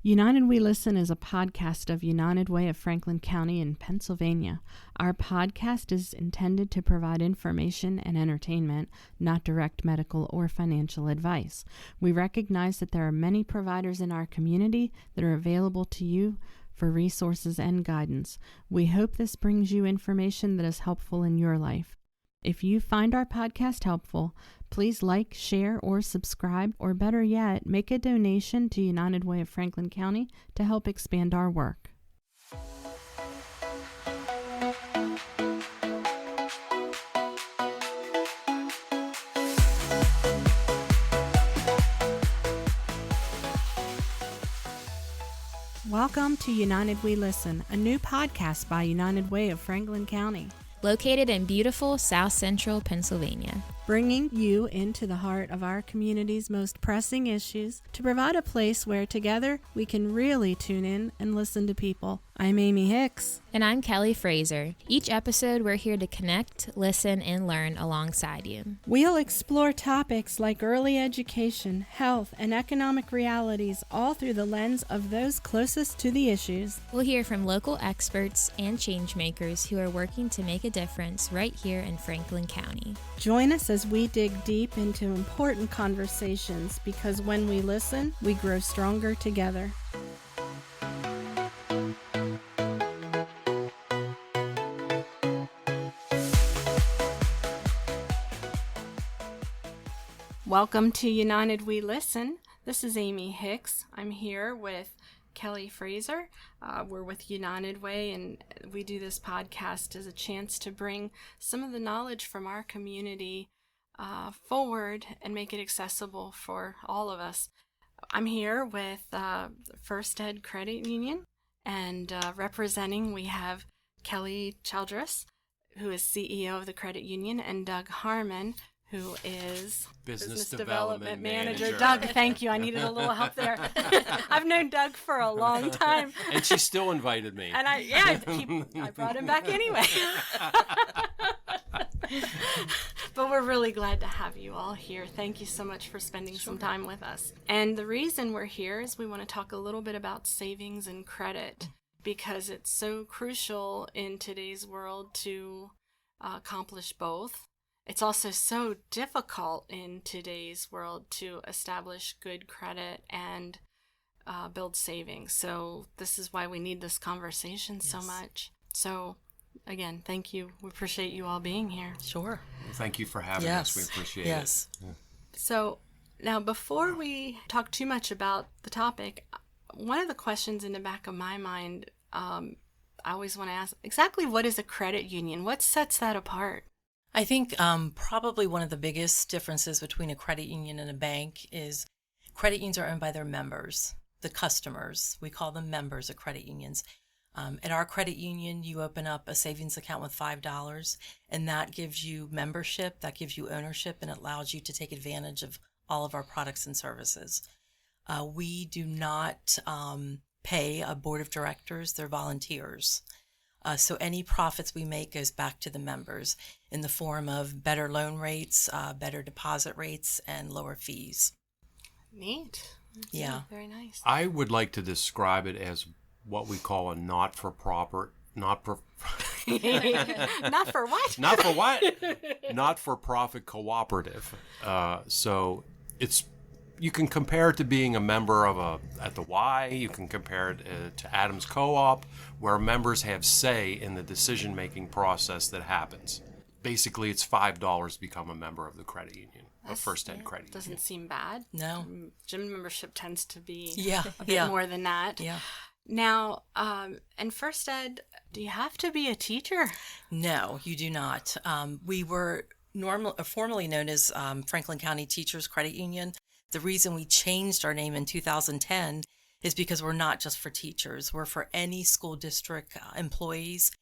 United We Listen is a podcast of United Way of Franklin County in Pennsylvania. Our podcast is intended to provide information and entertainment, not direct medical or financial advice. We recognize that there are many providers in our community that are available to you for resources and guidance. We hope this brings you information that is helpful in your life. If you find our podcast helpful, please like, share, or subscribe, or better yet, make a donation to United Way of Franklin County to help expand our work. Welcome to United We Listen, a new podcast by United Way of Franklin County, located in beautiful South Central Pennsylvania, bringing you into the heart of our community's most pressing issues to provide a place where together we can really tune in and listen to people. I'm Amy Hicks. And I'm Kelly Fraser. Each episode, we're here to connect, listen, and learn alongside you. We'll explore topics like early education, health, and economic realities, all through the lens of those closest to the issues. We'll hear from local experts and change makers who are working to make a difference right here in Franklin County. Join us as we dig deep into important conversations, because when we listen, we grow stronger together. Welcome to United We Listen. This is Amy Hicks. I'm here with Kelly Fraser. We're with United Way, and we do this podcast as a chance to bring some of the knowledge from our community forward and make it accessible for all of us. I'm here with First Ed Credit Union, and representing we have Kelly Childress, who is CEO of the credit union, and Doug Harmon, who is Business Development Manager. Doug, thank you. I needed a little help there. I've known Doug for a long time. And she still invited me. And I brought him back anyway. But we're really glad to have you all here. Thank you so much for spending some time with us. And the reason we're here is we want to talk a little bit about savings and credit, because it's so crucial in today's world to accomplish both. It's also so difficult in today's world to establish good credit and build savings. So this is why we need this conversation so much. So again, thank you. We appreciate you all being here. Sure. Well, thank you for having us. We appreciate it. Yeah. So now, before we talk too much about the topic, one of the questions in the back of my mind, I always want to ask, exactly what is a credit union? What sets that apart? I think probably one of the biggest differences between a credit union and a bank is credit unions are owned by their members, the customers. We call them members of credit unions. At our credit union, you open up a savings account with $5, and that gives you membership, that gives you ownership, and it allows you to take advantage of all of our products and services. We do not pay a board of directors. They're volunteers. So any profits we make goes back to the members in the form of better loan rates, better deposit rates, and lower fees. Neat. That's very nice. I would like to describe it as what we call a not for what? Not for profit cooperative. So you can compare it to being a member of at the Y. You can compare it to Adams Co-op, where members have say in the decision-making process that happens. Basically, it's $5 to become a member of the credit union, a First Ed credit union. Doesn't seem bad. No. Gym membership tends to be a bit more than that. Yeah. Now, and First Ed, do you have to be a teacher? No, you do not. We were formerly known as Franklin County Teachers Credit Union. The reason we changed our name in 2010 is because we're not just for teachers. We're for any school district employees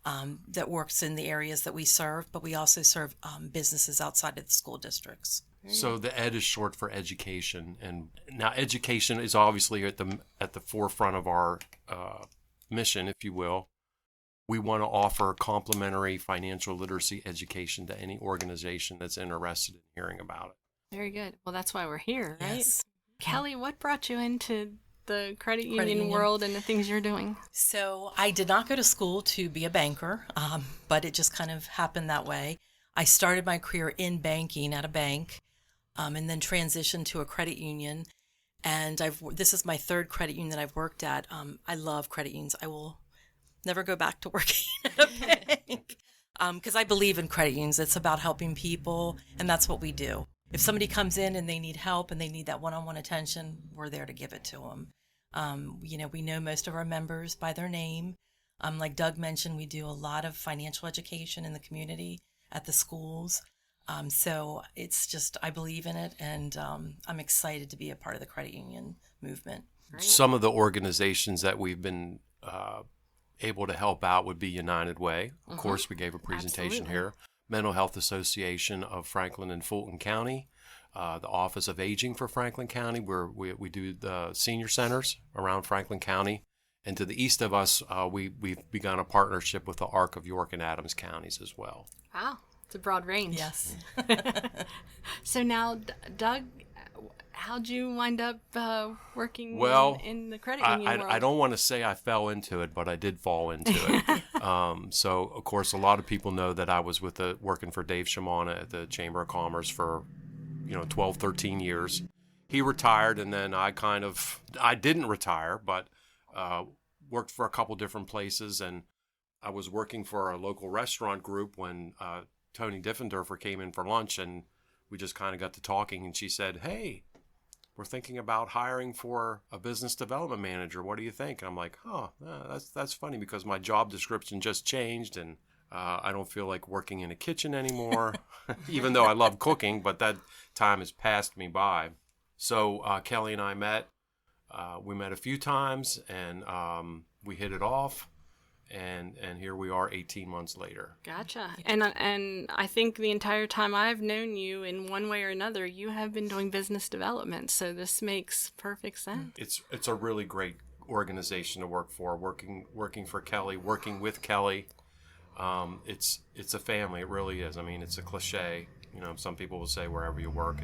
that works in the areas that we serve, but we also serve businesses outside of the school districts. So the ed is short for education, and now education is obviously at the forefront of our mission, if you will. We want to offer complimentary financial literacy education to any organization that's interested in hearing about it. Very good. Well, that's why we're here, right? Yes. Kelly, what brought you into the credit union world and the things you're doing? So I did not go to school to be a banker, but it just kind of happened that way. I started my career in banking at a bank, and then transitioned to a credit union. And this is my third credit union that I've worked at. I love credit unions. I will never go back to working at a bank because I believe in credit unions. It's about helping people, and that's what we do. If somebody comes in and they need help and they need that one-on-one attention, we're there to give it to them. We know most of our members by their name. Like Doug mentioned, we do a lot of financial education in the community at the schools. So it's just, I believe in it, and I'm excited to be a part of the credit union movement. Right. Some of the organizations that we've been able to help out would be United Way. Of course, we gave a presentation here. Mental Health Association of Franklin and Fulton County, the Office of Aging for Franklin County, where we do the senior centers around Franklin County. And to the east of us, we've begun a partnership with the ARC of York and Adams counties as well. Wow, it's a broad range. Yes. So now, Doug, how'd you wind up working in the credit union world? I don't want to say I fell into it, but I did fall into it. So, of course, a lot of people know that I was working for Dave Shimona at the Chamber of Commerce for 12, 13 years. He retired, and then I didn't retire, but worked for a couple different places. And I was working for a local restaurant group when Tony Diffenderfer came in for lunch, and we just kind of got to talking, and she said, "Hey, we're thinking about hiring for a business development manager. What do you think?" And I'm like, that's funny because my job description just changed, and I don't feel like working in a kitchen anymore, even though I love cooking, but that time has passed me by. So Kelly and I met. We met a few times, and we hit it off. And here we are 18 months later. Gotcha. And I think the entire time I've known you, in one way or another, you have been doing business development. So this makes perfect sense. It's a really great organization to work for. Working for Kelly, working with Kelly. It's a family. It really is. I mean, it's a cliche. Some people will say wherever you work,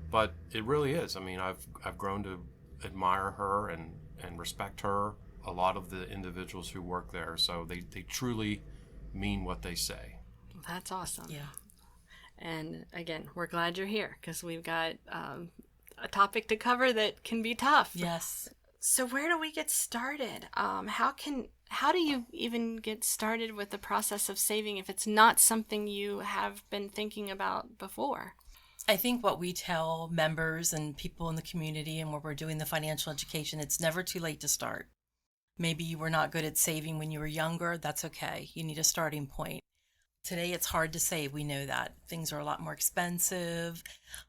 but it really is. I mean, I've grown to admire her and respect her. A lot of the individuals who work there, so they truly mean what they say. That's awesome. Yeah. And again, we're glad you're here because we've got a topic to cover that can be tough. Yes. So where do we get started? How do you even get started with the process of saving if it's not something you have been thinking about before? I think what we tell members and people in the community and where we're doing the financial education, it's never too late to start. Maybe you were not good at saving when you were younger. That's okay. You need a starting point. Today, it's hard to save. We know that. Things are a lot more expensive.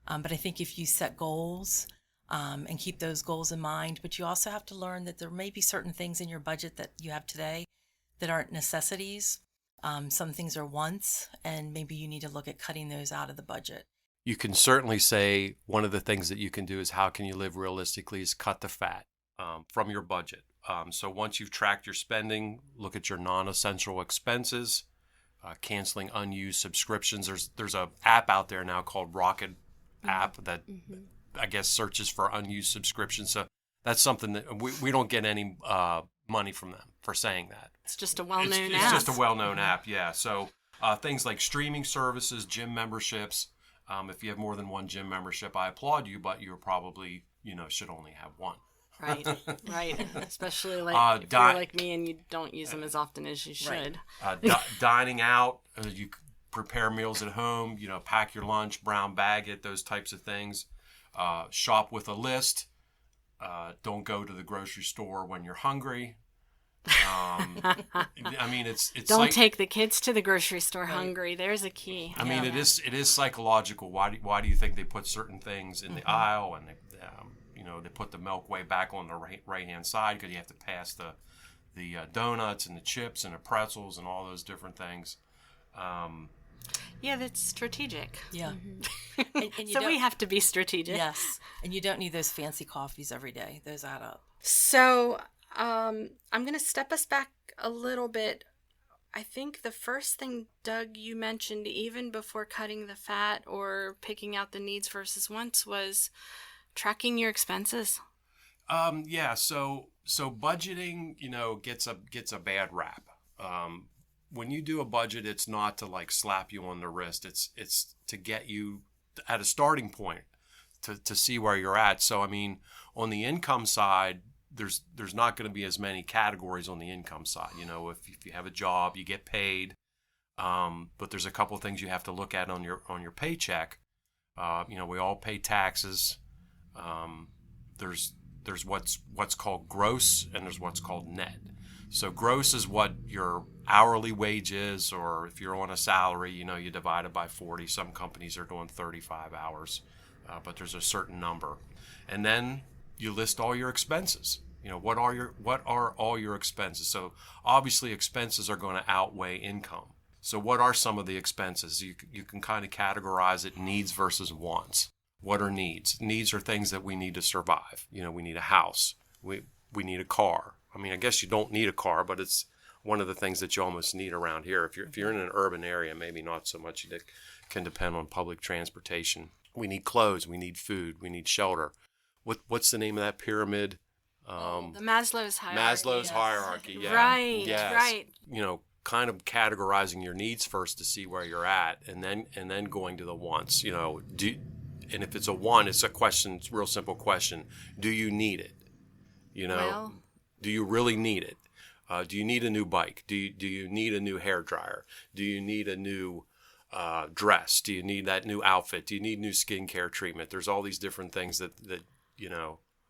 But I think if you set goals and keep those goals in mind, but you also have to learn that there may be certain things in your budget that you have today that aren't necessities. Some things are wants, and maybe you need to look at cutting those out of the budget. You can certainly say one of the things that you can do is how can you live realistically is cut the fat from your budget. So once you've tracked your spending, look at your non-essential expenses, canceling unused subscriptions. There's a app out there now called Rocket app that I guess searches for unused subscriptions. So that's something that we don't get any money from them for saying that. It's just a well-known app. It's just a well-known app, yeah. So things like streaming services, gym memberships. If you have more than one gym membership, I applaud you, but you probably should only have one. Right. Especially if you're like me and you don't use them as often as you should. Right. Dining out, you prepare meals at home, pack your lunch, brown bag it, those types of things. Shop with a list. Don't go to the grocery store when you're hungry. I mean, it's don't take the kids to the grocery store hungry. There's a key. I mean, it is psychological. Why do you think they put certain things in the aisle and they put the milk way back on the right hand side because you have to pass the donuts and the chips and the pretzels and all those different things. Yeah, that's strategic. Yeah. And so we have to be strategic. Yes. And you don't need those fancy coffees every day. Those add up. So I'm going to step us back a little bit. I think the first thing, Doug, you mentioned even before cutting the fat or picking out the needs versus wants was tracking your expenses. Yeah. So budgeting, gets a bad rap. When you do a budget, it's not to like slap you on the wrist. It's to get you at a starting point to see where you're at. So I mean, on the income side, there's not going to be as many categories on the income side. If you have a job, you get paid. But there's a couple of things you have to look at on your paycheck. We all pay taxes. There's what's called gross and there's what's called net. So gross is what your hourly wage is, or if you're on a salary, you divide it by 40. Some companies are doing 35 hours, but there's a certain number. And then you list all your expenses. What are all your expenses? So obviously expenses are going to outweigh income. So what are some of the expenses? You can kind of categorize it needs versus wants. What are needs? Needs are things that we need to survive. We need a house. We need a car. I mean, I guess you don't need a car, but it's one of the things that you almost need around here. If you're in an urban area, maybe not so much. You can depend on public transportation. We need clothes. We need food. We need shelter. What's the name of that pyramid? The Maslow's hierarchy. Maslow's hierarchy. Yeah. Right. Yes. Right. Kind of categorizing your needs first to see where you're at, and then going to the wants. And if it's a want, it's a question. It's a real simple question. Do you need it? Well, Do you really need it? Do you need a new bike? Do you need a new hair dryer? Do you need a new dress? Do you need that new outfit? Do you need new skincare treatment? There's all these different things that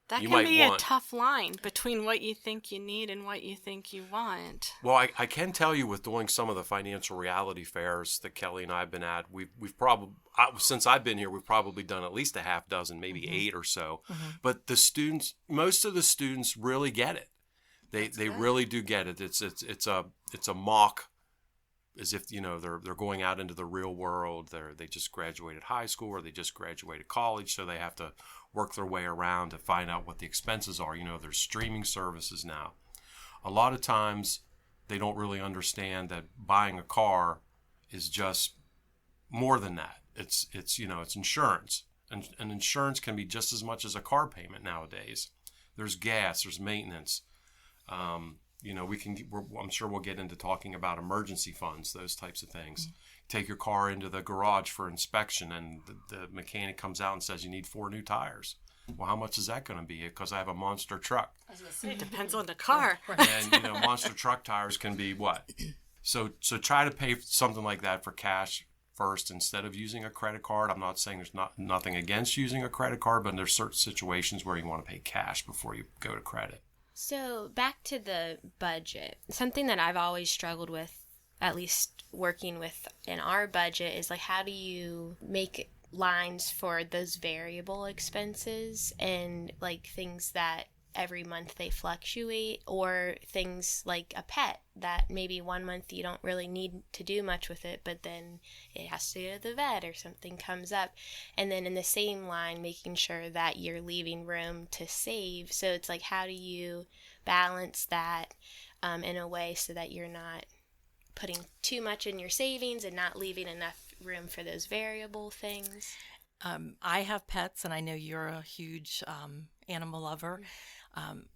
that you can might be want. a tough line between what you think you need and what you think you want. Well, I can tell you with doing some of the financial reality fairs that Kelly and I have been at, we've probably, since I've been here, we've probably done at least a half dozen, maybe 8 or so. Mm-hmm. But most of the students really get it. They really do get it. It's a mock, as if they're going out into the real world. They just graduated high school or they just graduated college, so they have to work their way around to find out what the expenses are. There's streaming services now. A lot of times they don't really understand that buying a car is just more than that. It's insurance, and insurance can be just as much as a car payment nowadays. There's gas, there's maintenance. I'm sure we'll get into talking about emergency funds, those types of things. Mm-hmm. Take your car into the garage for inspection, and the mechanic comes out and says you need 4 new tires. Well, how much is that going to be? Because I have a monster truck. I was going to say, it depends on the car. And monster truck tires can be what? So try to pay something like that for cash first instead of using a credit card. I'm not saying there's nothing against using a credit card, but there's certain situations where you want to pay cash before you go to credit. So back to the budget. Something that I've always struggled with, at least working with in our budget, is like, how do you make lines for those variable expenses and like things that every month they fluctuate, or things like a pet that maybe one month you don't really need to do much with it, but then it has to go to the vet or something comes up. And then in the same line, making sure that you're leaving room to save. So it's like, how do you balance that in a way so that you're not putting too much in your savings and not leaving enough room for those variable things? I have pets, and I know you're a huge animal lover.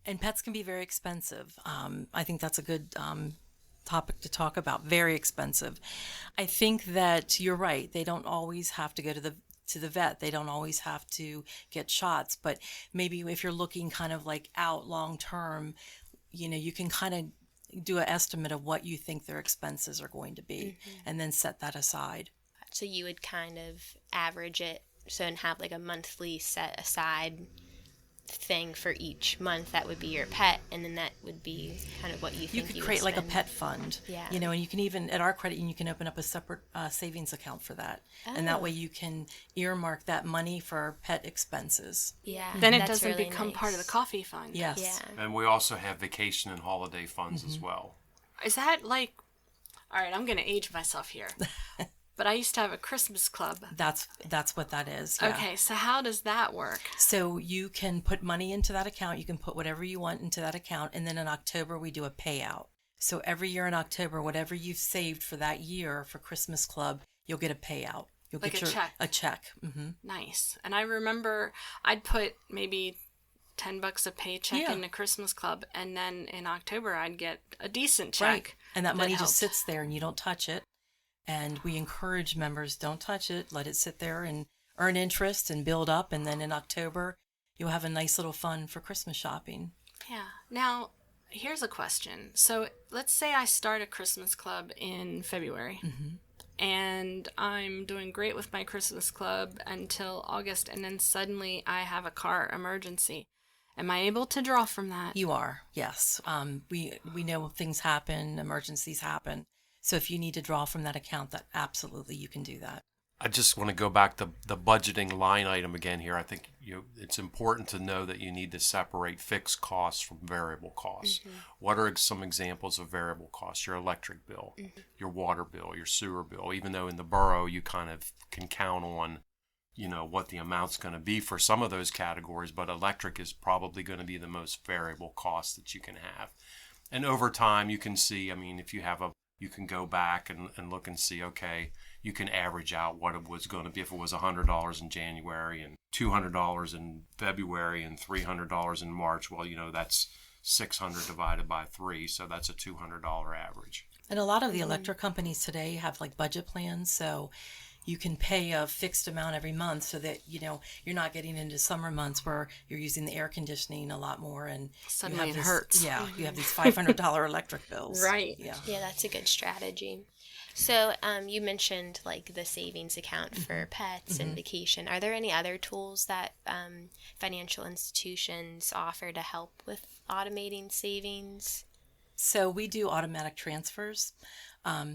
And pets can be very expensive. I think that's a good topic to talk about. Very expensive. I think that you're right. They don't always have to go to the vet. They don't always have to get shots. But maybe if you're looking kind of like out long term, you can kind of do an estimate of what you think their expenses are going to be, and then set that aside. So you would kind of average it, and have like a monthly set aside thing for each month that would be your pet, and then that would be kind of what you think you could create like a pet fund. Yeah. And you can even at our credit union you can open up a separate savings account for that. And that way you can earmark that money for pet expenses. Yeah. Then it doesn't really become part of the coffee fund. Yes. Yeah. And we also have vacation and holiday funds as well. Is that like, all right, I'm going to age myself here. But I used to have a Christmas club. That's what that is. Yeah. Okay, so how does that work? So you can put money into that account. You can put whatever you want into that account. And then in October, we do a payout. So every year in October, whatever you've saved for that year for Christmas club, you'll get a payout. You'll like get a check. A check. Mm-hmm. Nice. And I remember I'd put maybe $10 a paycheck Yeah. in the Christmas club, and then in October I'd get a decent check. Right. And that money helped. just sits there and you don't touch it. And we encourage members, don't touch it. Let it sit there and earn interest and build up. And then in October, you'll have a nice little fund for Christmas shopping. Yeah. Now, here's a question. So let's say I start a Christmas club in February. And I'm doing great with my Christmas club until August, and then suddenly I have a car emergency. Am I able to draw from that? You are, yes. We know things happen, emergencies happen. So if you need to draw from that account, that absolutely you can do that. I just want to go back to the budgeting line item again here. I think it's important to know that you need to separate fixed costs from variable costs. What are some examples of variable costs? Your electric bill, your water bill, your sewer bill. Even though in the borough you kind of can count on, what the amount's going to be for some of those categories, but electric is probably going to be the most variable cost that you can have. And over time you can see, if you can go back and look and see, okay, you can average out what it was going to be if it was $100 in January and $200 in February and $300 in March. Well, that's 600 divided by 3, so that's a $200 average. And a lot of the electric companies today have like budget plans, so you can pay a fixed amount every month so that, you're not getting into summer months where you're using the air conditioning a lot more and Suddenly it hurts. Yeah, you have these $500 electric bills. Right. Yeah, that's a good strategy. So you mentioned like the savings account for pets and vacation. Are there any other tools that financial institutions offer to help with automating savings? So we do automatic transfers.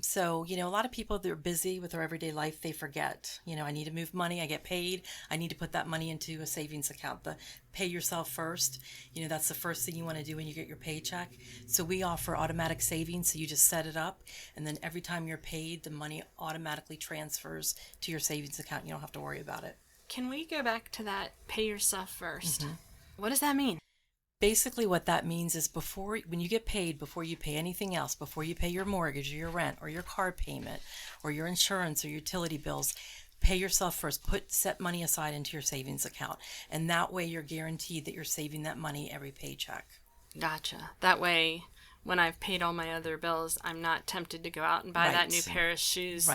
So, a lot of people, they're busy with their everyday life. They forget, I need to move money. I get paid. I need to put that money into a savings account. The pay yourself first. That's the first thing you want to do when you get your paycheck. So we offer automatic savings. So you just set it up. And then every time you're paid, the money automatically transfers to your savings account. You don't have to worry about it. Can we go back to that pay yourself first? What does that mean? Basically what that means is when you get paid, before you pay anything else, before you pay your mortgage or your rent or your car payment or your insurance or utility bills, pay yourself first. Set money aside into your savings account. And that way you're guaranteed that you're saving that money every paycheck. Gotcha. That way, when I've paid all my other bills, I'm not tempted to go out and buy that new pair of shoes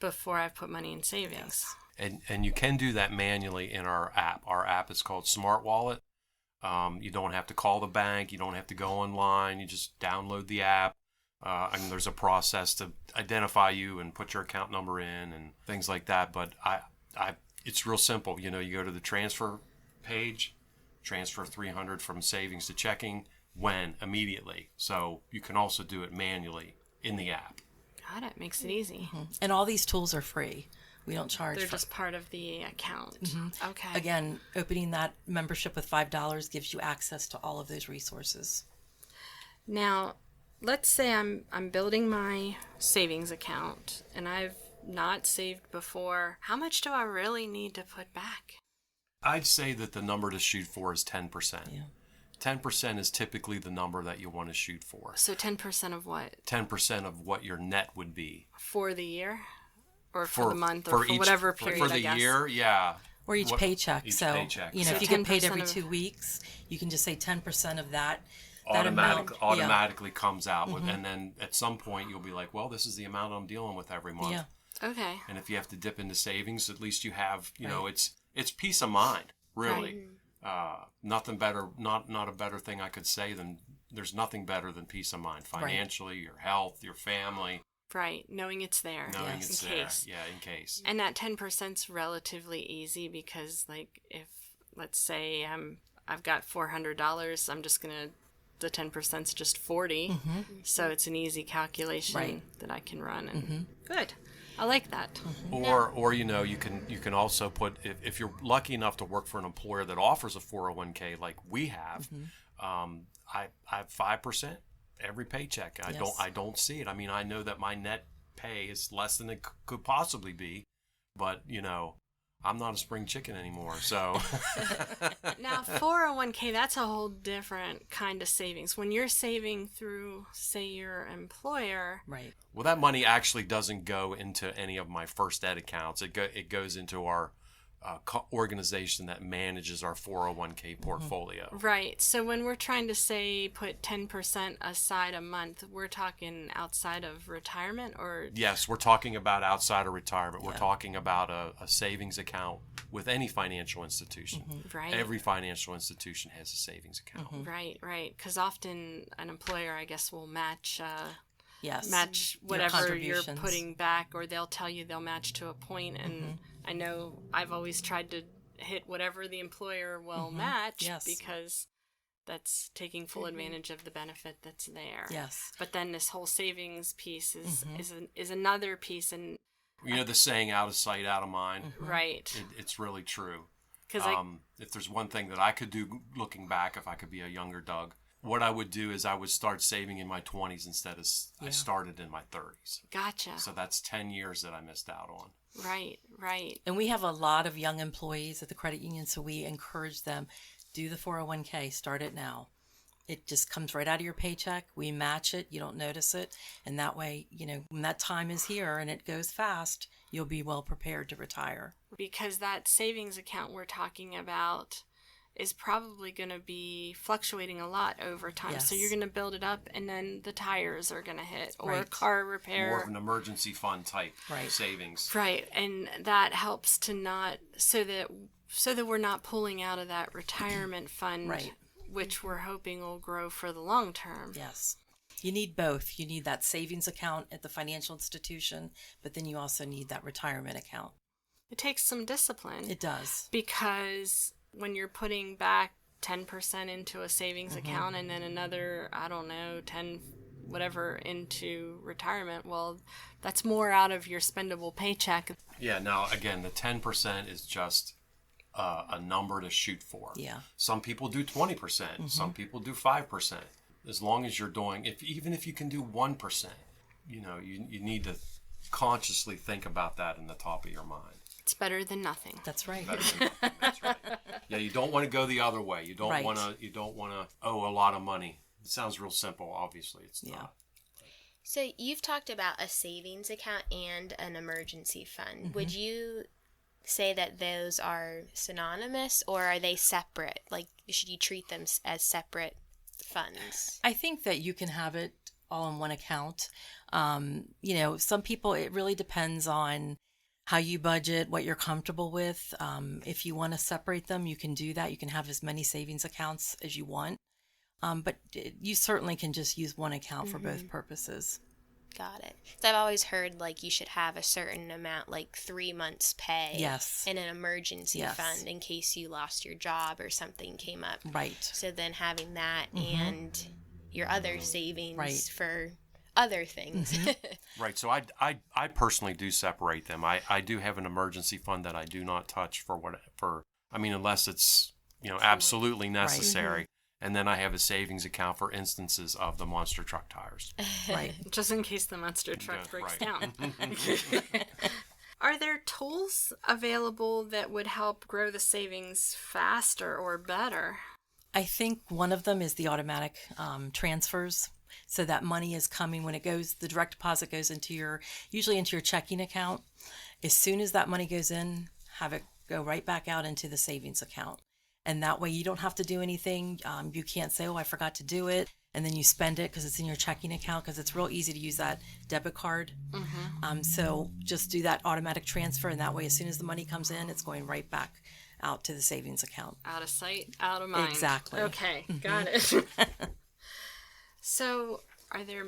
before I've put money in savings. Yes. And you can do that manually in our app. Our app is called Smart Wallet. You don't have to call the bank. You don't have to go online. You just download the app. There's a process to identify you and put your account number in and things like that. But it's real simple. You go to the transfer page, transfer $300 from savings to checking, immediately. So you can also do it manually in the app. Got it. Makes it easy. And all these tools are free. We don't charge. They're just part of the account. Okay. Again, opening that membership with $5 gives you access to all of those resources. Now, let's say I'm building my savings account and I've not saved before. How much do I really need to put back? I'd say that the number to shoot for is 10%. Yeah. 10% is typically the number that you want to shoot for. So 10% of what? 10% of what your net would be. For the year? Or for the month, or for each, whatever period, for the I guess. year, yeah. Or each paycheck. Each paycheck. If you get paid every 2 weeks, you can just say 10% of that. Automatically comes out. And then at some point you'll be like, well, this is the amount I'm dealing with every month. Yeah. Okay. And if you have to dip into savings, at least you have, it's peace of mind, really. Nothing better, not a better thing I could say than there's nothing better than peace of mind. Financially, your health, your family. Right, knowing it's there. Knowing it's in there. Case. Yeah, in case. And that 10%'s relatively easy because, like, if, let's say, I've got $400, I'm just going to, the 10%'s just 40. So it's an easy calculation that I can run. And good. I like that. Or you can also put, if you're lucky enough to work for an employer that offers a 401k like we have, I have 5%. Every paycheck. I don't see it. I know that my net pay is less than it could possibly be, but I'm not a spring chicken anymore. So now 401k, that's a whole different kind of savings. When you're saving through, say, your employer, right? Well, that money actually doesn't go into any of my first ed accounts. It goes into our organization that manages our 401k portfolio. Right. So when we're trying to say put 10% aside a month, we're talking outside of retirement or? Yes, we're talking about outside of retirement. Yeah. We're talking about a savings account with any financial institution. Right. Every financial institution has a savings account. Right, right. Because often an employer, I guess, will match Yes. match Your whatever you're contributions. putting back, or they'll tell you they'll match to a point. And I know I've always tried to hit whatever the employer will match Yes. because that's taking full advantage of the benefit that's there. Yes. But then this whole savings piece is another piece, and You know the saying, out of sight, out of mind? right. It's really true. Because If there's one thing that I could do looking back, if I could be a younger Doug, what I would do is I would start saving in my 20s instead of I started in my 30s. gotcha. So that's 10 years that I missed out on. Right, right. And we have a lot of young employees at the credit union, so we encourage them, do the 401k, start it now. It just comes right out of your paycheck. We match it. You don't notice it. And that way, when that time is here and it goes fast, you'll be well prepared to retire. Because that savings account we're talking about is probably going to be fluctuating a lot over time. Yes. So you're going to build it up, and then the tires are going to hit, or Right. car repair. More of an emergency fund type Right. savings. Right, and that helps to not so that we're not pulling out of that retirement fund, Right. which we're hoping will grow for the long term. Yes. You need both. You need that savings account at the financial institution, but then you also need that retirement account. It takes some discipline. It does. Because when you're putting back 10% into a savings account and then another, 10 whatever into retirement, well, that's more out of your spendable paycheck. Yeah, now again, the 10% is just a number to shoot for. Yeah. Some people do 20%, some people do 5%. As long as you're doing, even if you can do 1%, you need to consciously think about that in the top of your mind. It's better than nothing. That's right. That's right. Yeah, you don't want to go the other way. You don't Right. want to owe a lot of money. It sounds real simple. Obviously, it's not. So you've talked about a savings account and an emergency fund. Would you say that those are synonymous, or are they separate? Like, should you treat them as separate funds? I think that you can have it all in one account. Some people, it really depends on how you budget, what you're comfortable with. If you want to separate them, you can do that. You can have as many savings accounts as you want. But you certainly can just use one account for both purposes. Got it. So I've always heard you should have a certain amount, 3 months pay Yes. in an emergency Yes. fund in case you lost your job or something came up. Right. So then having that and your other savings Right. for other things. Right. So I personally do separate them. I do have an emergency fund that I do not touch unless it's absolutely necessary. And then I have a savings account for instances of the monster truck tires. Right. Just in case the monster truck Yeah, breaks right. down. Are there tools available that would help grow the savings faster or better? I think one of them is the automatic transfers. So that money is coming when the direct deposit goes usually into your checking account. As soon as that money goes in, have it go right back out into the savings account. And that way you don't have to do anything. You can't say, I forgot to do it. And then you spend it because it's in your checking account, because it's real easy to use that debit card. So just do that automatic transfer. And that way, as soon as the money comes in, it's going right back out to the savings account. Out of sight, out of mind. Exactly. Okay, got it. So, are there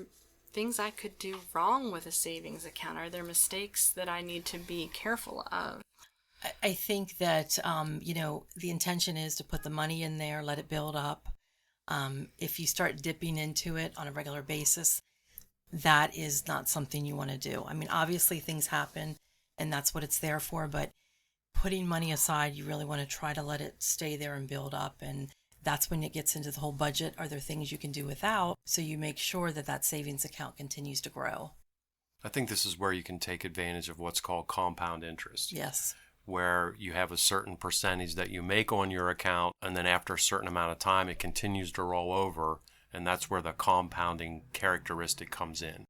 things I could do wrong with a savings account? Are there mistakes that I need to be careful of? I think that, the intention is to put the money in there, let it build up. If you start dipping into it on a regular basis, that is not something you want to do. I mean, obviously things happen and that's what it's there for, but putting money aside, you really want to try to let it stay there and build up. And that's when it gets into the whole budget. Are there things you can do without? So you make sure that savings account continues to grow. I think this is where you can take advantage of what's called compound interest. Yes. Where you have a certain percentage that you make on your account, and then after a certain amount of time, it continues to roll over, and that's where the compounding characteristic comes in.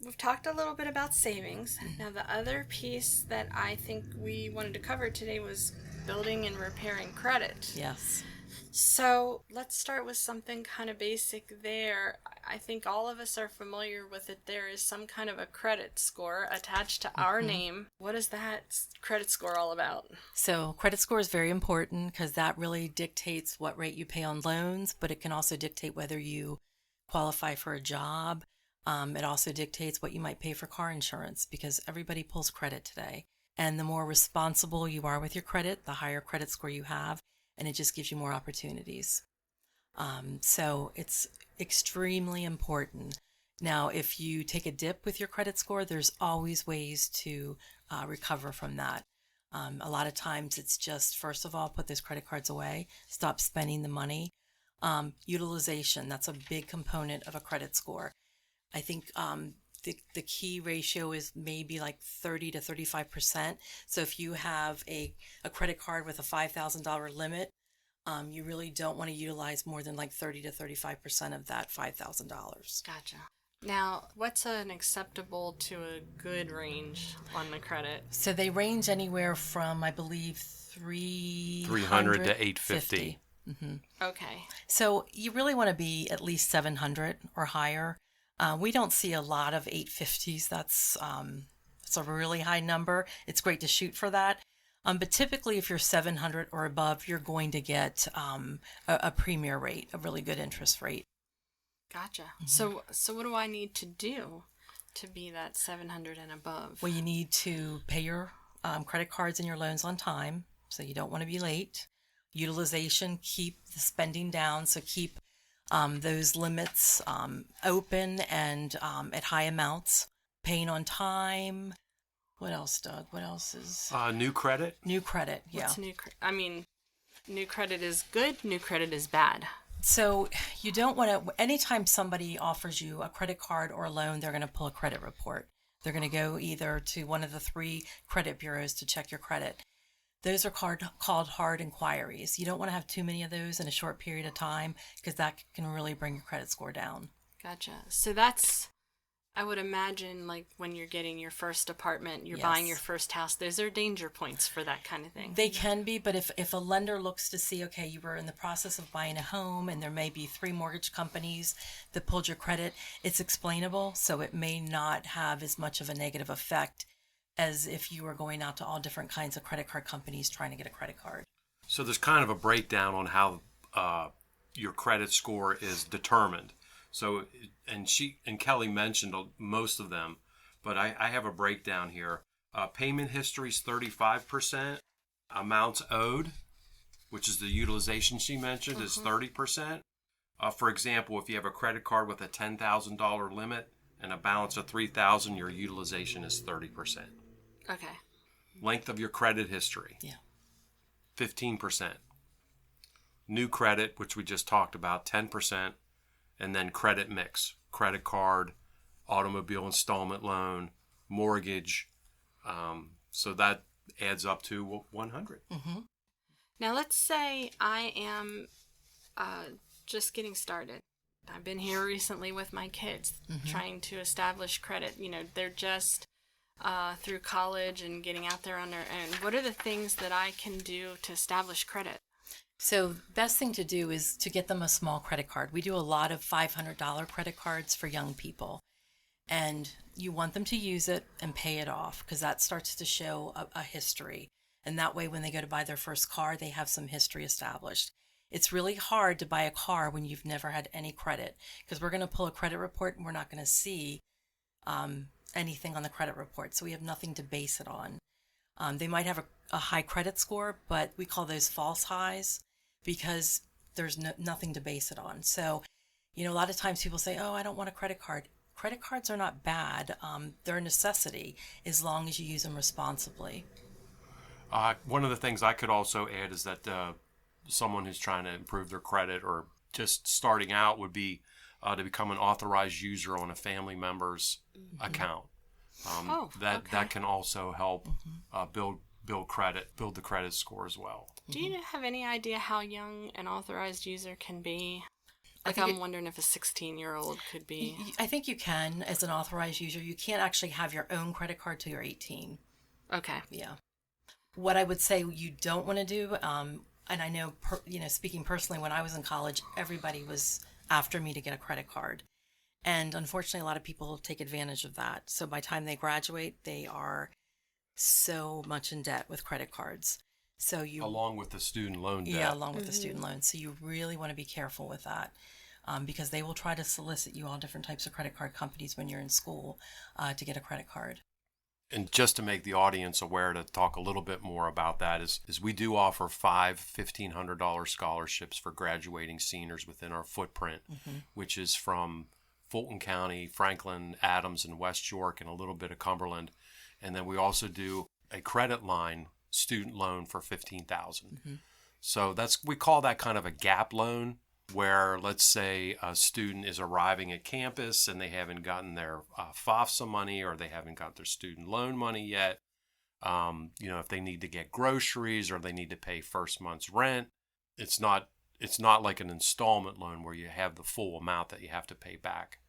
we've talked a little bit about savings. Now, the other piece that I think we wanted to cover today was building and repairing credit. Yes. So let's start with something kind of basic there. I think all of us are familiar with it. There is some kind of a credit score attached to our name. What is that credit score all about? So credit score is very important because that really dictates what rate you pay on loans, but it can also dictate whether you qualify for a job. It also dictates what you might pay for car insurance because everybody pulls credit today. And the more responsible you are with your credit, the higher credit score you have, and it just gives you more opportunities. So it's extremely important. Now, if you take a dip with your credit score, there's always ways to recover from that. A lot of times it's just, first of all, put those credit cards away, stop spending the money. Utilization, that's a big component of a credit score. I think the key ratio is maybe like 30 to 35%. So if you have a credit card with a $5,000 limit, you really don't want to utilize more than like 30 to 35% of that $5,000. Gotcha. Now, what's an acceptable to a good range on the credit? So they range anywhere from, I believe, 300 to 850. Okay. So you really want to be at least 700 or higher. We don't see a lot of 850s. That's a really high number. It's great to shoot for that. But typically, if you're 700 or above, you're going to get a premier rate, a really good interest rate. Gotcha. So what do I need to do to be that 700 and above? Well, you need to pay your credit cards and your loans on time, so you don't want to be late. Utilization, keep the spending down, so keep those limits open and at high amounts. Paying on time. What else, Doug? What else is... New credit? New credit, yeah. What's new credit? New credit is good, new credit is bad. So you don't want to... Anytime somebody offers you a credit card or a loan, they're going to pull a credit report. They're going to go either to one of the 3 credit bureaus to check your credit. Those are called hard inquiries. You don't want to have too many of those in a short period of time because that can really bring your credit score down. Gotcha. So that's, I would imagine, like when you're getting your first apartment, you're buying your first house, those are danger points for that kind of thing. They can be, but if a lender looks to see, okay, you were in the process of buying a home and there may be 3 mortgage companies that pulled your credit, it's explainable, so it may not have as much of a negative effect as if you were going out to all different kinds of credit card companies trying to get a credit card. So there's kind of a breakdown on how your credit score is determined. So, and Kelly mentioned most of them, but I have a breakdown here. Payment history is 35%. Amounts owed, which is the utilization she mentioned, is 30%. For example, if you have a credit card with a $10,000 limit and a balance of $3,000, your utilization is 30%. Okay. Length of your credit history. Yeah. 15%. New credit, which we just talked about, 10%. And then credit mix, credit card, automobile installment loan, mortgage. So that adds up to 100. Mm-hmm. Now let's say I am just getting started. I've been here recently with my kids, trying to establish credit. You know, they're just through college and getting out there on their own. What are the things that I can do to establish credit? So best thing to do is to get them a small credit card. We do a lot of $500 credit cards for young people. And you want them to use it and pay it off because that starts to show a history. And that way when they go to buy their first car, they have some history established. It's really hard to buy a car when you've never had any credit because we're going to pull a credit report and we're not going to see anything on the credit report. So we have nothing to base it on. They might have a high credit score, but we call those false highs because there's nothing to base it on. So, you know, a lot of times people say, oh, I don't want a credit card. Credit cards are not bad. They're a necessity as long as you use them responsibly. One of the things I could also add is that someone who's trying to improve their credit or just starting out would be to become an authorized user on a family member's account. That can also help build the credit score as well. Do you have any idea how young an authorized user can be? Like, I'm wondering if a 16-year-old could be... I think you can, as an authorized user. You can't actually have your own credit card till you're 18. Okay. Yeah. What I would say you don't want to do, and I know, speaking personally, when I was in college, everybody was after me to get a credit card. And unfortunately, a lot of people take advantage of that. So by the time they graduate, they are so much in debt with credit cards. So along with the student loan debt. Yeah, along with the student loan. So you really want to be careful with that, because they will try to solicit you all different types of credit card companies when you're in school to get a credit card. And just to make the audience aware, to talk a little bit more about that, is we do offer 5 $1,500 scholarships for graduating seniors within our footprint, which is from Fulton County, Franklin, Adams, and West York, and a little bit of Cumberland. And then we also do a credit line student loan for $15,000. So we call that kind of a gap loan, where let's say a student is arriving at campus and they haven't gotten their FAFSA money, or they haven't got their student loan money yet. If they need to get groceries or they need to pay first month's rent, it's not like an installment loan where you have the full amount that you have to pay back.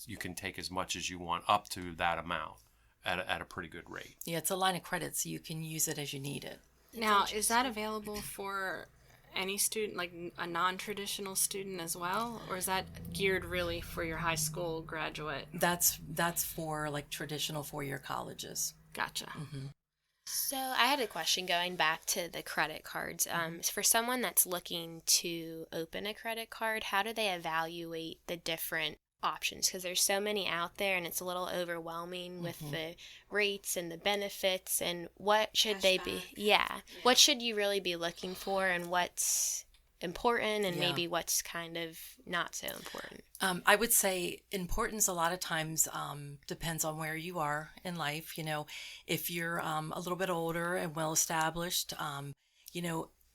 You can take as much as you want up to that amount at a pretty good rate. Yeah, it's a line of credit, so you can use it as you need it. Now, is that available for any student, like a non-traditional student as well, or is that geared really for your high school graduate? That's for like traditional 4-year colleges. Gotcha. So I had a question going back to the credit cards. For someone that's looking to open a credit card, how do they evaluate the different options? Because there's so many out there, and it's a little overwhelming with the rates and the benefits, and what should they be? Yeah. What should you really be looking for, and what's important, and maybe what's kind of not so important? I would say importance a lot of times depends on where you are in life. If you're a little bit older and well established,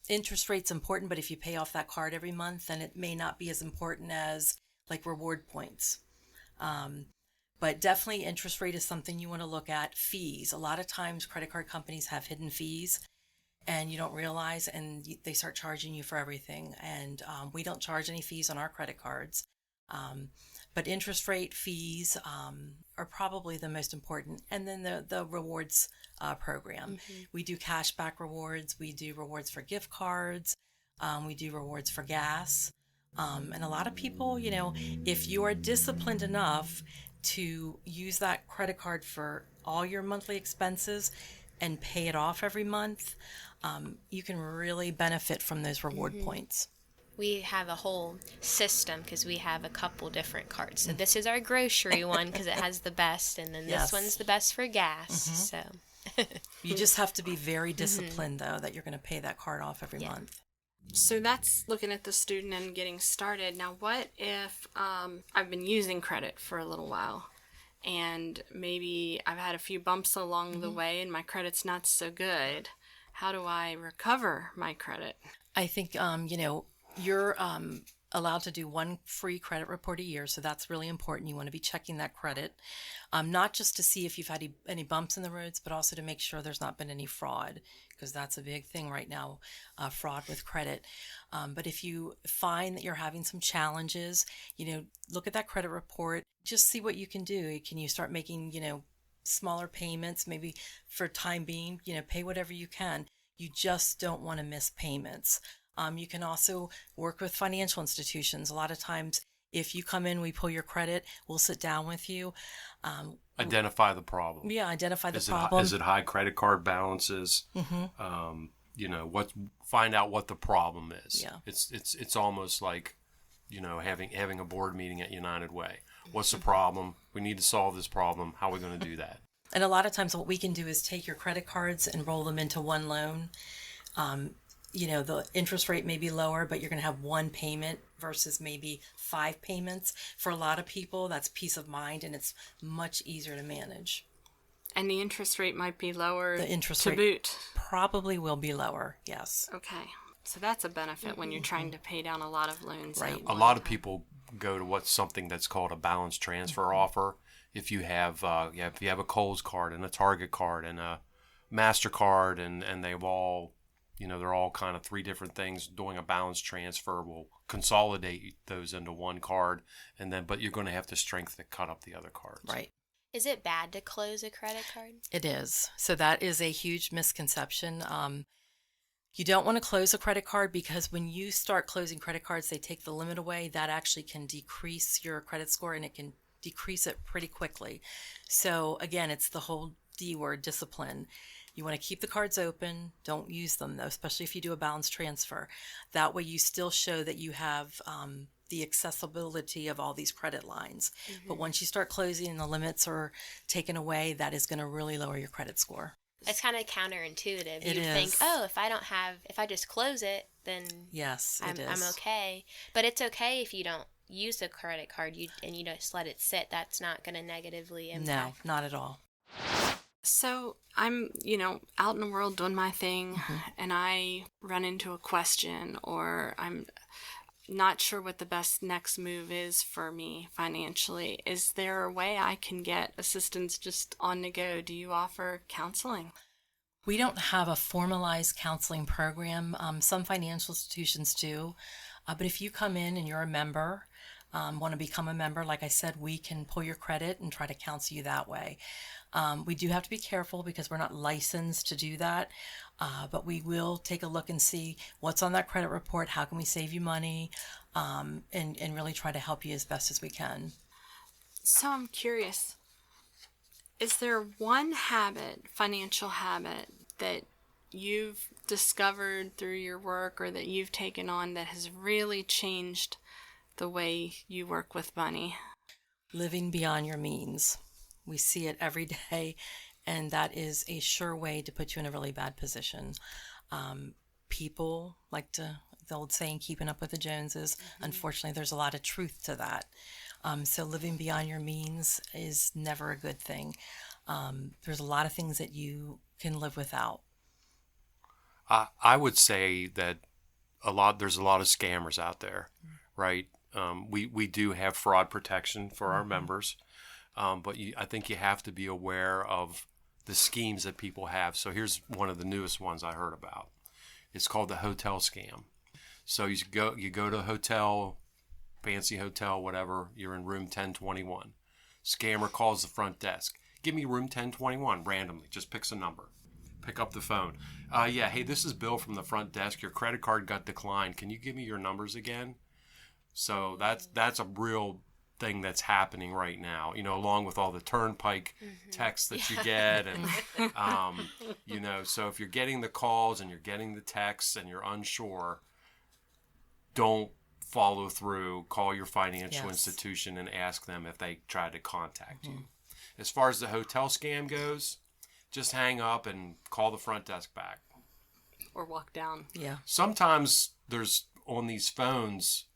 interest rate's important, but if you pay off that card every month, then it may not be as important as like reward points. But definitely interest rate is something you want to look at. Fees. A lot of times credit card companies have hidden fees and you don't realize, and they start charging you for everything. And we don't charge any fees on our credit cards. But interest rate, fees are probably the most important. And then the rewards program. We do cashback rewards. We do rewards for gift cards. We do rewards for gas. And a lot of people, if you are disciplined enough to use that credit card for all your monthly expenses and pay it off every month, you can really benefit from those reward points. We have a whole system because we have a couple different cards. So this is our grocery one because it has the best, and then this one's the best for gas. So you just have to be very disciplined, though, that you're going to pay that card off every month. So that's looking at the student and getting started. Now, what if I've been using credit for a little while, and maybe I've had a few bumps along the way and my credit's not so good? How do I recover my credit? I think, you're allowed to do one free credit report a year, so that's really important. You want to be checking that credit, not just to see if you've had any bumps in the roads, but also to make sure there's not been any fraud, because that's a big thing right now, fraud with credit. But if you find that you're having some challenges, look at that credit report, just see what you can do. Can you start making, smaller payments, maybe for time being, pay whatever you can. You just don't want to miss payments. You can also work with financial institutions. A lot of times, if you come in, we pull your credit, we'll sit down with you. Identify the problem. Yeah, identify the problem. Is it high credit card balances? Find out what the problem is. Yeah. It's almost like, having a board meeting at United Way. What's the problem? We need to solve this problem. How are we going to do that? And a lot of times what we can do is take your credit cards and roll them into one loan. The interest rate may be lower, but you're going to have one payment versus maybe 5 payments. For a lot of people, that's peace of mind, and it's much easier to manage. And the interest rate might be lower The interest to rate boot. probably will be lower, yes. Okay. So that's a benefit when you're trying to pay down a lot of loans. Right. A lot of people go to something that's called a balance transfer offer. If you have a Kohl's card and a Target card and a MasterCard and they've all They're all kind of three different things. Doing a balance transfer will consolidate those into one card, but you're going to have the strength to cut up the other cards. Right. Is it bad to close a credit card? It is. So that is a huge misconception. You don't want to close a credit card because when you start closing credit cards, they take the limit away. That actually can decrease your credit score, and it can decrease it pretty quickly. So again, it's the whole D word, discipline. You want to keep the cards open. Don't use them, though, especially if you do a balance transfer. That way you still show that you have the accessibility of all these credit lines. But once you start closing and the limits are taken away, that is going to really lower your credit score. It's kind of counterintuitive. It You is. think, if I just close it, then Yes, it is. I'm okay. But it's okay if you don't use a credit card and you just let it sit. That's not going to negatively impact. No, not at all. So I'm, out in the world doing my thing, and I run into a question, or I'm not sure what the best next move is for me financially. Is there a way I can get assistance just on the go? Do you offer counseling? We don't have a formalized counseling program. Some financial institutions do. But if you come in and you're a member, want to become a member, like I said, we can pull your credit and try to counsel you that way. We do have to be careful because we're not licensed to do that, but we will take a look and see what's on that credit report, how can we save you money, and really try to help you as best as we can. So I'm curious, is there one financial habit, that you've discovered through your work or that you've taken on that has really changed the way you work with money? Living beyond your means. We see it every day, and that is a sure way to put you in a really bad position. People like the old saying, keeping up with the Joneses. Unfortunately, there's a lot of truth to that. So living beyond your means is never a good thing. There's a lot of things that you can live without. I would say that there's a lot of scammers out there, right? We do have fraud protection for our members, but I think you have to be aware of the schemes that people have. So here's one of the newest ones I heard about. It's called the hotel scam. So you go to a hotel, fancy hotel, whatever. You're in room 1021. Scammer calls the front desk. Give me room 1021 randomly. Just picks a number. Pick up the phone. Hey, this is Bill from the front desk. Your credit card got declined. Can you give me your numbers again? So that's a real thing that's happening right now, along with all the turnpike texts that you get. And, so if you're getting the calls and you're getting the texts and you're unsure, don't follow through. Call your financial institution and ask them if they tried to contact you. As far as the hotel scam goes, just hang up and call the front desk back. Or walk down. Yeah. Sometimes there's on these phones,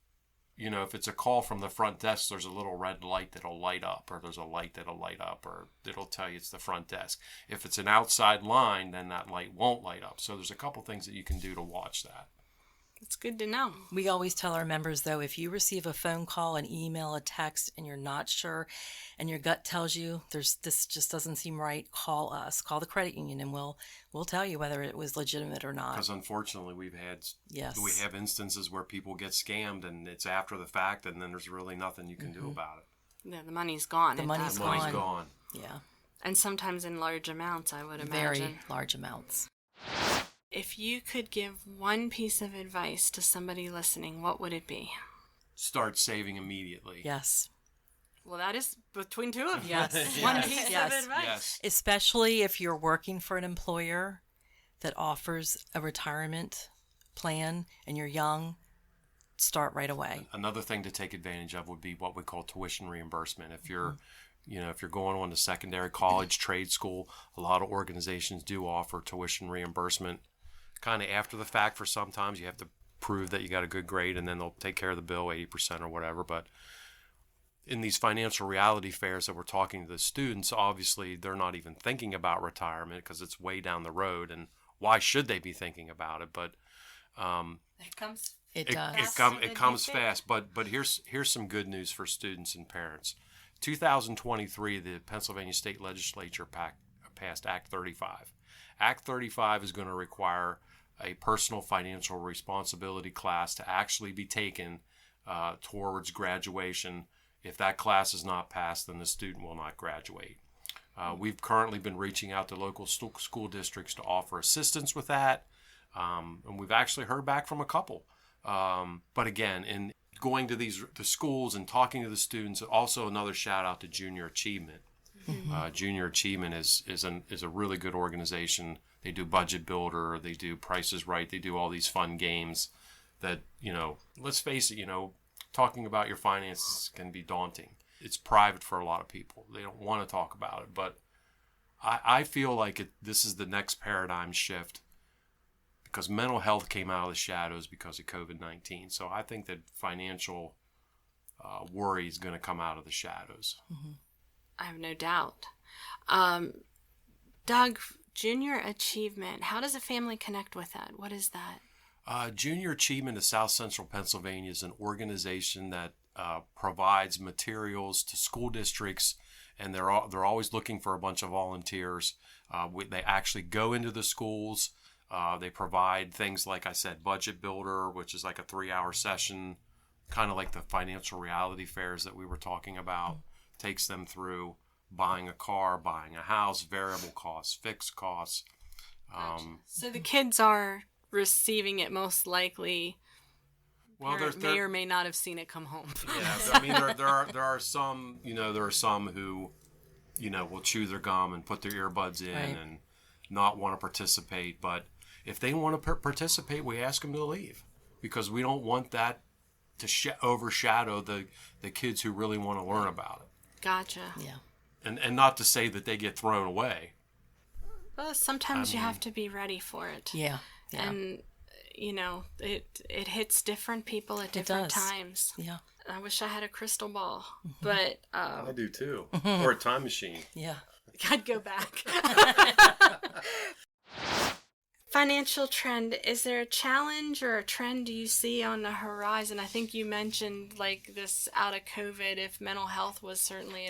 if it's a call from the front desk, there's a little red light that'll light up, or there's a light that'll light up, or it'll tell you it's the front desk. If it's an outside line, then that light won't light up. So there's a couple things that you can do to watch that. It's good to know. We always tell our members, though, if you receive a phone call, an email, a text, and you're not sure, and your gut tells you this just doesn't seem right, call us. Call the credit union, and we'll tell you whether it was legitimate or not. Because unfortunately, we have instances where people get scammed, and it's after the fact, and then there's really nothing you can do about it. Yeah, the money's gone. The money's gone. Yeah. And sometimes in large amounts, I would imagine. Very large amounts. If you could give one piece of advice to somebody listening, what would it be? Start saving immediately. Yes. Well, that is between two of you. Yes. One piece Yes. of advice. Yes. Especially if you're working for an employer that offers a retirement plan and you're young, start right away. Another thing to take advantage of would be what we call tuition reimbursement. If you're if you're going on to secondary college, trade school, a lot of organizations do offer tuition reimbursement kind of after the fact. For sometimes you have to prove that you got a good grade, and then they'll take care of the bill 80% or whatever. But in these financial reality fairs that we're talking to the students, obviously they're not even thinking about retirement because it's way down the road, and why should they be thinking about it? But It comes. It does. It comes fast. But here's some good news for students and parents. 2023, the Pennsylvania State Legislature passed Act 35. Act 35 is going to require a personal financial responsibility class to actually be taken towards graduation. If that class is not passed, then the student will not graduate. We've currently been reaching out to local school districts to offer assistance with that, and we've actually heard back from a couple. But again, in going to the schools and talking to the students, also another shout out to Junior Achievement. Junior Achievement is a really good organization. They do Budget Builder, they do Price is Right, they do all these fun games that, let's face it, talking about your finances can be daunting. It's private for a lot of people. They don't want to talk about it, but I feel like this is the next paradigm shift, because mental health came out of the shadows because of COVID-19. So I think that financial worry is going to come out of the shadows. I have no doubt. Doug, Junior Achievement, how does a family connect with that? What is that? Junior Achievement of South Central Pennsylvania is an organization that provides materials to school districts, and they're always looking for a bunch of volunteers. They actually go into the schools. They provide things like I said, Budget Builder, which is like a 3-hour session, kind of like the financial reality fairs that we were talking about. Takes them through buying a car, buying a house, variable costs, fixed costs. So the kids are receiving it most likely. Well, may or may not have seen it come home. Yeah, I mean there are some who will chew their gum and put their earbuds in and not want to participate. But if they want to participate, we ask them to leave, because we don't want that to overshadow the kids who really want to learn about it. Gotcha. Yeah. And not to say that they get thrown away. Well, sometimes you have to be ready for it. Yeah. And it hits different people at different times. Yeah. I wish I had a crystal ball, but I do too. Or a time machine. Yeah. I'd go back. Financial trend. Is there a challenge or a trend do you see on the horizon? I think you mentioned like this out of COVID, if mental health was certainly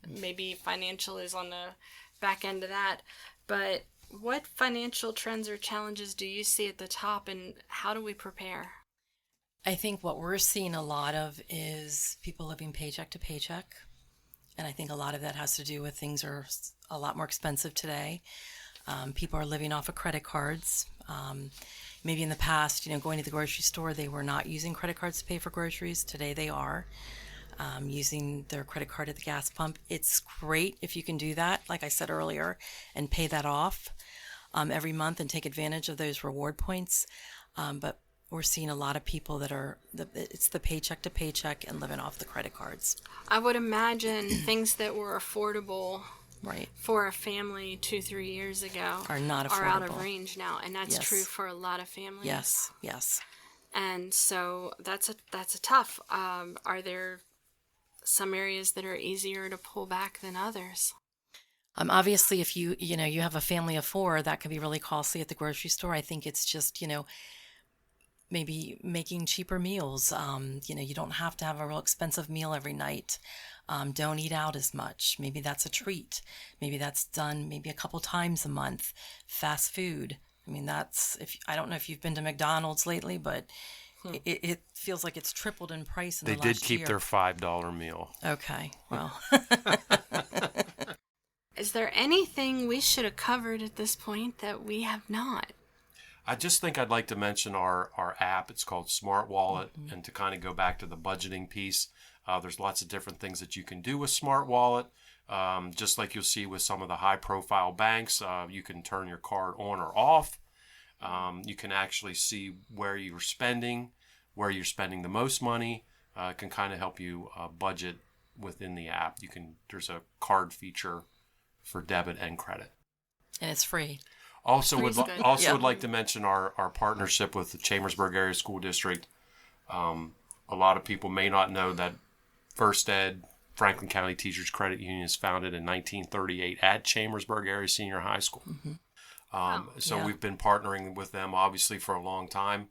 maybe financial is on the back end of that. But what financial trends or challenges do you see at the top, and how do we prepare? I think what we're seeing a lot of is people living paycheck to paycheck. And I think a lot of that has to do with things are a lot more expensive today. People are living off of credit cards. Maybe in the past, going to the grocery store, they were not using credit cards to pay for groceries. Today they are using their credit card at the gas pump. It's great if you can do that, like I said earlier, and pay that off every month and take advantage of those reward points. But we're seeing a lot of people that it's the paycheck to paycheck and living off the credit cards. I would imagine things that were affordable for a family 2-3 years ago are not affordable. Are out of range now, and that's true for a lot of families. Yes. And so that's a tough. Are there some areas that are easier to pull back than others? Obviously, if you have a family of 4, that can be really costly at the grocery store. I think it's just maybe making cheaper meals. You don't have to have a real expensive meal every night. Don't eat out as much. Maybe that's a treat. Maybe that's done maybe a couple times a month. Fast food. I mean, I don't know if you've been to McDonald's lately, but it feels like it's tripled in price in the last year. They did keep their $5 meal. Okay, well. Is there anything we should have covered at this point that we have not? I just think I'd like to mention our app. It's called Smart Wallet, and to kind of go back to the budgeting piece, there's lots of different things that you can do with Smart Wallet. Just like you'll see with some of the high-profile banks, you can turn your card on or off. You can actually see where you're spending the most money. It can kind of help you budget within the app. There's a card feature for debit and credit, and it's free. Also would like to mention our partnership with the Chambersburg Area School District. A lot of people may not know that First Ed, Franklin County Teachers Credit Union, is founded in 1938 at Chambersburg Area Senior High School. We've been partnering with them obviously for a long time.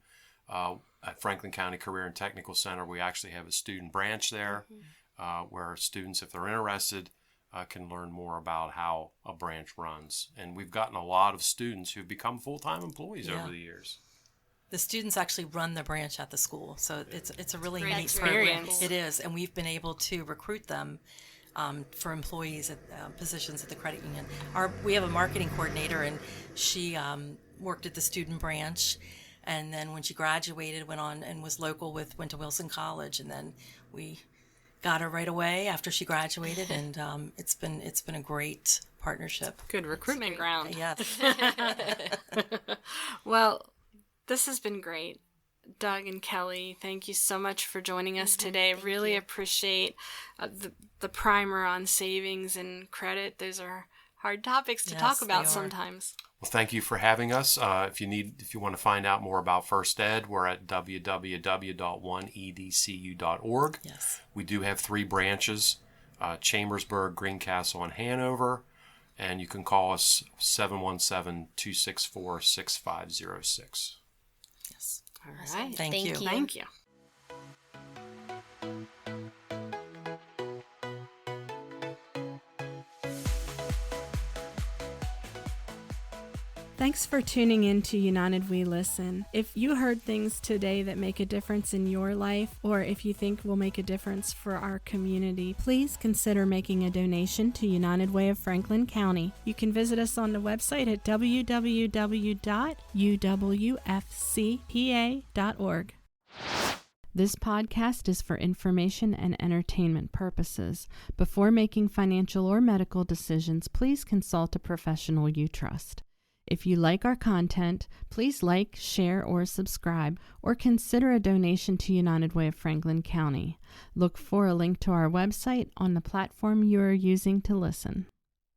At Franklin County Career and Technical Center, we actually have a student branch there where students, if they're interested, can learn more about how a branch runs. And we've gotten a lot of students who've become full-time employees over the years. The students actually run the branch at the school, so it's a really Great neat experience. program. It is, and we've been able to recruit them for employees at positions at the credit union. We have a marketing coordinator, and she worked at the student branch, and then when she graduated, went on and went to Wilson College, and then we got her right away after she graduated, and it's been a great partnership. Good recruitment ground. Yes. Well, this has been great. Doug and Kelly, thank you so much for joining us today. Really appreciate the primer on savings and credit. Those are hard topics to talk about sometimes. Well, thank you for having us. If you want to find out more about First Ed, we're at www.oneedcu.org. Yes. We do have 3 branches, Chambersburg, Greencastle, and Hanover. And you can call us 717-264-6506. Yes. All right. Thank you. Thank you. Thanks for tuning in to United We Listen. If you heard things today that make a difference in your life, or if you think will make a difference for our community, please consider making a donation to United Way of Franklin County. You can visit us on the website at www.uwfcpa.org. This podcast is for information and entertainment purposes. Before making financial or medical decisions, please consult a professional you trust. If you like our content, please like, share, or subscribe, or consider a donation to United Way of Franklin County. Look for a link to our website on the platform you are using to listen.